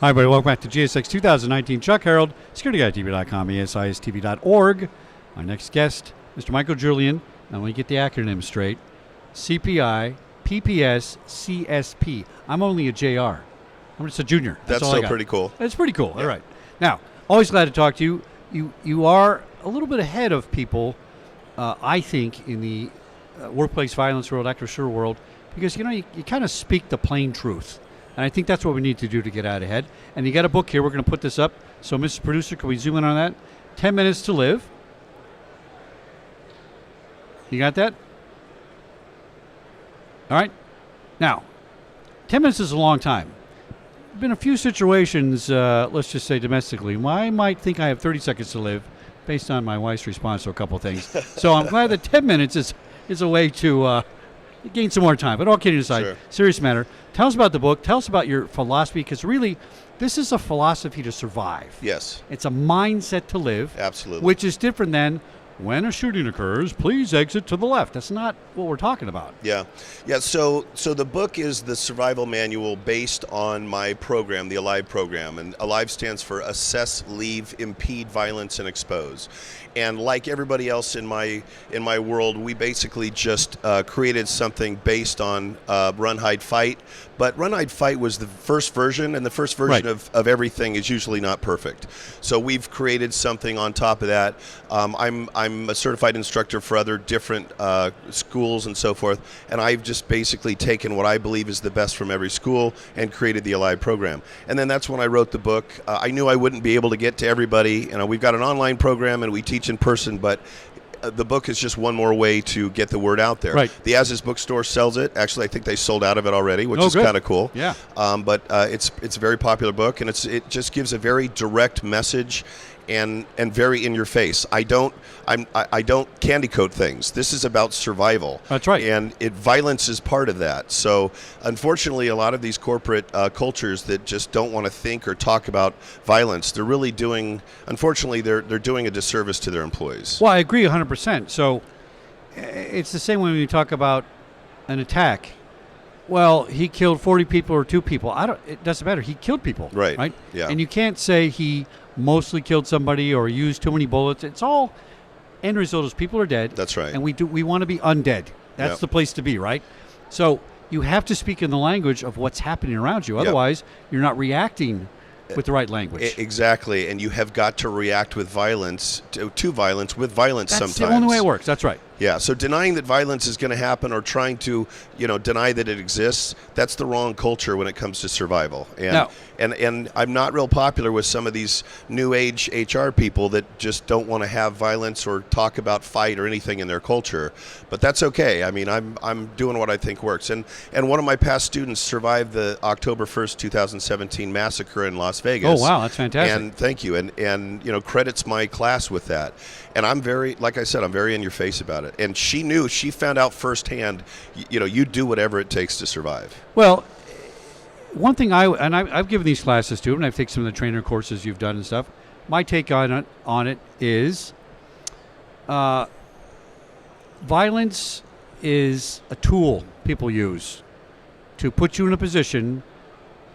Hi, everybody. Welcome back to GSX 2019. Chuck Harold, SecurityGuideTV.com, ASISTV.org. Our next guest, Mr. Michael Julian. Now, let me get the acronym straight. CPI, PPS, CSP. I'm only a JR. I'm just a junior. That's all still pretty cool. It's pretty cool. Yeah. All right. Now, always glad to talk to you. You are a little bit ahead of people, I think, in the workplace violence world, active shooter world, because, you kind of speak the plain truth. And I think that's what we need to do to get out ahead. And you got a book here. We're going to put this up. So, Mr. Producer, can we zoom in on that? 10 Minutes to Live. You got that? All right. Now, 10 minutes is a long time. Been a few situations, let's just say domestically, I might think I have 30 seconds to live based on my wife's response to a couple of things. So I'm glad that 10 minutes is a way to gain some more time. But all kidding aside, Sure. Serious matter. Tell us about the book. Tell us about your philosophy, because really, this is a philosophy to survive. Yes, It's a mindset to live. absolutely. Which is different than, when a shooting occurs, please exit to the left. That's not what we're talking about. Yeah. So the book is the survival manual based on my program, the ALIVE program, and ALIVE stands for Assess, Leave, Impede, Violence, and Expose. And like everybody else in my world, we basically just created something based on Run, Hide, Fight. But Run, Hide, Fight was the first version, and the first version Right. of everything is usually not perfect. So we've created something on top of that. I'm a certified instructor for other different schools and so forth, and I've just basically taken what I believe is the best from every school and created the ALIVE program. And then that's when I wrote the book. I knew I wouldn't be able to get to everybody. We've got an online program and we teach in person, but the book is just one more way to get the word out there. Right. The As Is bookstore sells it. Actually, I think they sold out of it already, which is good. kind of cool. Yeah. But it's a very popular book, and it just gives a very direct message and very in your face. I don't candy coat things. This is about survival. That's right. And violence is part of that. So unfortunately, a lot of these corporate cultures that just don't want to think or talk about violence, they're really doing. Unfortunately, they're doing a disservice to their employees. Well, I agree 100%. So it's the same when you talk about an attack. Well, he killed 40 people or 2 people. It doesn't matter. He killed people. Right. Right. Yeah. And you can't say he mostly killed somebody or used too many bullets. It's all end result is people are dead. That's right. And we want to be undead. That's Yep. the place to be, right? So you have to speak in the language of what's happening around you. Yep. Otherwise, you're not reacting with the right language. Exactly, and you have got to react with violence to violence with violence. That's sometimes the only way it works. That's right. Yeah, so denying that violence is going to happen or trying to, deny that it exists, that's the wrong culture when it comes to survival. And, No. and I'm not real popular with some of these new age HR people that just don't want to have violence or talk about fight or anything in their culture. But that's okay. I mean, I'm doing what I think works. And one of my past students survived the October 1st, 2017 massacre in Las Vegas. Oh, wow, that's fantastic. And thank you. And credits my class with that. And I'm very, like I said, I'm very in your face about it. And she found out firsthand, you do whatever it takes to survive. Well, one thing I've given these classes too, and I've taken some of the trainer courses you've done and stuff. My take on it is, violence is a tool people use to put you in a position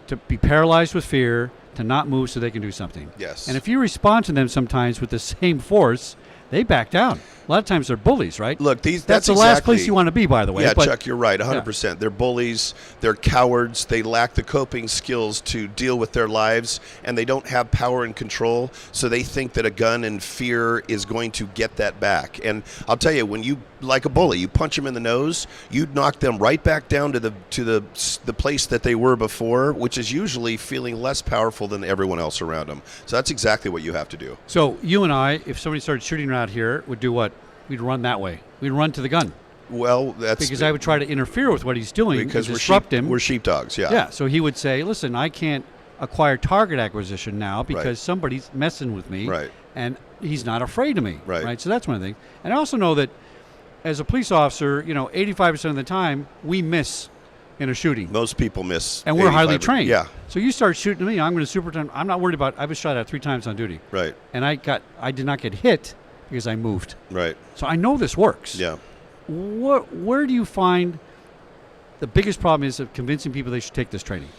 to be paralyzed with fear, to not move so they can do something. Yes. And if you respond to them sometimes with the same force, they back down. A lot of times they're bullies, right? Look, that's the last place you want to be, by the way. Yeah, but, Chuck, you're right, 100%. Yeah. They're bullies, they're cowards, they lack the coping skills to deal with their lives, and they don't have power and control, so they think that a gun and fear is going to get that back. And I'll tell you, when you, like a bully, you punch them in the nose, you knock them right back down to the place that they were before, which is usually feeling less powerful than everyone else around them. So that's exactly what you have to do. So you and I, if somebody started shooting around here, would do what? We'd run that way. We'd run to the gun. Well, that's because I would try to interfere with what he's doing because and disrupt him. We're sheepdogs, yeah. Yeah. So he would say, "Listen, I can't acquire target acquisition now because Right. somebody's messing with me, Right. and he's not afraid of me, Right. So that's one thing. And I also know that as a police officer, 85% of the time we miss in a shooting. Most people miss, and we're highly trained. Yeah. So you start shooting at me, I'm going to superintend. I'm not worried about. I was shot at 3 times on duty. Right. And I did not get hit because I moved. Right. So I know this works. Yeah. Where do you find the biggest problem is of convincing people they should take this training?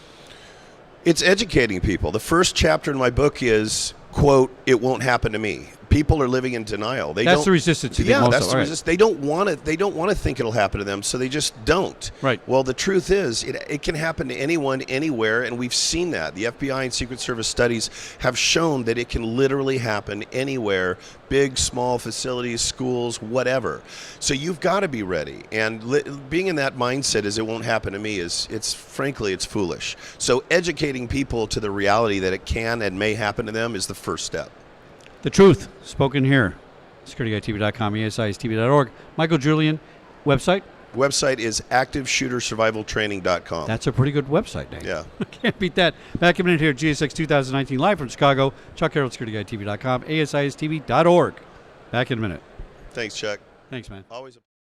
It's educating people. The first chapter in my book is, quote, "It won't happen to me." People are living in denial. That's the resistance. Yeah, that's of. the Right. resistance. They don't want it. They don't want to think it'll happen to them, so they just don't. Right. Well, the truth is, it can happen to anyone, anywhere, and we've seen that. The FBI and Secret Service studies have shown that it can literally happen anywhere, big, small facilities, schools, whatever. So you've got to be ready. And being in that mindset is, it won't happen to me, it's frankly, it's foolish. So educating people to the reality that it can and may happen to them is the first step. The truth spoken here. SecurityGuideTV.com, ASISTV.org. Michael Julian, website? Website is activeshootersurvivaltraining.com. That's a pretty good website name. Yeah. Can't beat that. Back in a minute here at GSX 2019, live from Chicago. Chuck Carroll, SecurityGuideTV.com, ASISTV.org. Back in a minute. Thanks, Chuck. Thanks, man. Always a